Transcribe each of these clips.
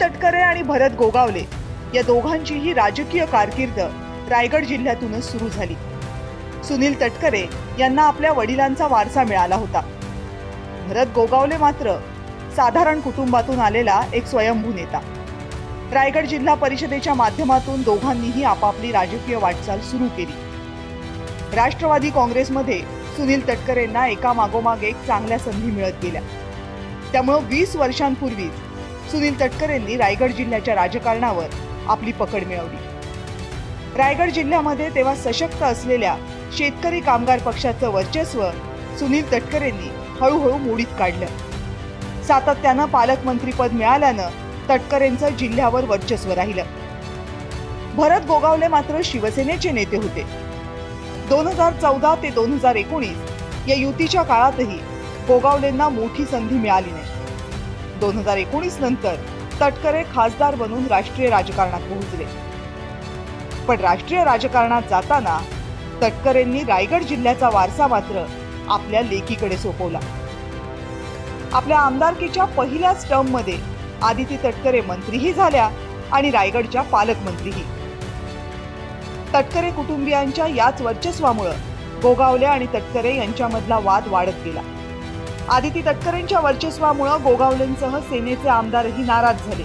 तटकरे आणि भरत गोगावले या दोघांचीही राजकीय कारकीर्द रायगड जिल्ह्यातूनच सुरू झाली। सुनील तटकरे यांना आपल्या वडिलांचा वारसा मिळाला होता। भरत गोगावले मात्र साधारण कुटुंबातून आलेला एक स्वयंभू नेता। रायगड जिल्हा परिषदेच्या माध्यमातून दोघांनीही आपापली राजकीय वाटचाल सुरू केली। राष्ट्रवादी काँग्रेसमध्ये सुनील तटकरेंना एका मागोमाग एक चांगल्या संधी मिळत गेल्या। त्यामुळे 20 वर्षांपूर्वी सुनील तटकरेंनी रायगड जिल्ह्याच्या राजकारणावर आपली पकड मिळवली। रायगड जिल्ह्यामध्ये तेव्हा सशक्त असलेल्या शेतकरी कामगार पक्षाचं वर्चस्व सुनील तटकरेंनी हळूहळू मोडीत काढलं। सातत्यानं पालकमंत्रीपद मिळाल्यानं तटकरेंचं जिल्ह्यावर वर्चस्व राहिलं। भरत गोगावले मात्र शिवसेनेचे नेते होते। 2014 ते 2019 या युतीच्या काळातही गोगावलेंना मोठी संधी मिळाली नाही। 2019 नंतर तटकरे खासदार बनून राष्ट्रीय राजकारणात पोहोचले। पण राष्ट्रीय राजकारणात जाताना तटकरेंनी रायगड जिल्ह्याचा वारसा मात्र आपल्या लेकीकडे सोपवला। आपल्या आमदारकीच्या पहिल्याच टर्ममध्ये आदिती तटकरे मंत्रीही झाल्या आणि रायगडच्या पालकमंत्रीही। तटकरे कुटुंबियांच्या याच वर्चस्वामुळे गोगावले आणि तटकरे यांच्यामधला वाद वाढत गेला। आदिती तटकरेंच्या वर्चस्वामुळे गोगावलेंसह सेनेचे आमदारही नाराज झाले।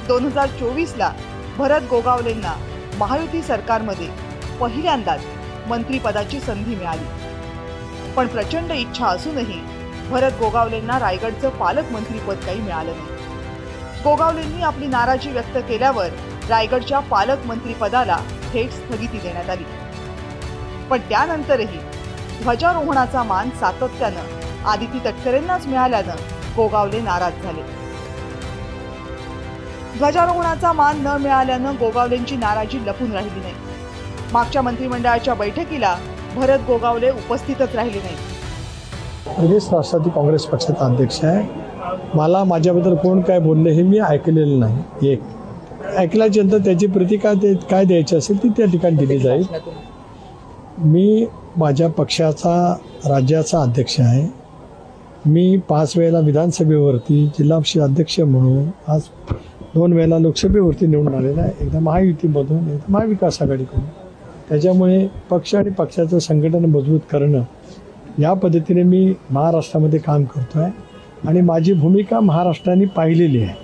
2024 ला भरत गोगावलेंना महायुती सरकारमध्ये पहिल्यांदाच मंत्रिपदाची संधी मिळाली। पण प्रचंड इच्छा असूनही भरत गोगावलेंना रायगडचं पालकमंत्रीपद काही मिळालं नाही। गोगावलेंनी आपली नाराजी व्यक्त केल्यावर रायगडच्या पालकमंत्रीपदाला थेट स्थगिती देण्यात आली। पण त्यानंतरही ध्वजारोहणाचा मान सातत्यानं आदिती तटकरेंनाच मिळाल्यानं गोगावले नाराज झाले। ध्वजारोहणाचा मान न मिळाल्यानं गोगावलेंची नाराजी लपून राहिली नाही। मागच्या मंत्रिमंडळाच्या बैठकीला भरत गोगावले उपस्थितच राहिले नाही। प्रदेश राष्ट्रवादी काँग्रेस पक्षाचा अध्यक्ष आहे। मला माझ्याबद्दल कोण काय बोलले हे मी ऐकलेलं नाही। एक ऐकल्यानंतर त्याची प्रतिक्रिया काय द्यायची असेल ती त्या ठिकाणी दिली जाईल। मी माझ्या पक्षाचा राज्याचा अध्यक्ष आहे। मी 5 वेळेला विधानसभेवरती जिल्हा परिषद अध्यक्ष म्हणून आज 2 वेळेला लोकसभेवरती निवडून आलेला आहे। एकदा महायुतीमधून एकदा महाविकास आघाडीकडून। त्याच्यामुळे पक्ष आणि पक्षाचं संघटन मजबूत करणं या पद्धतीने मी महाराष्ट्रामध्ये काम करतो आहे आणि माझी भूमिका महाराष्ट्राने पाहिलेली आहे।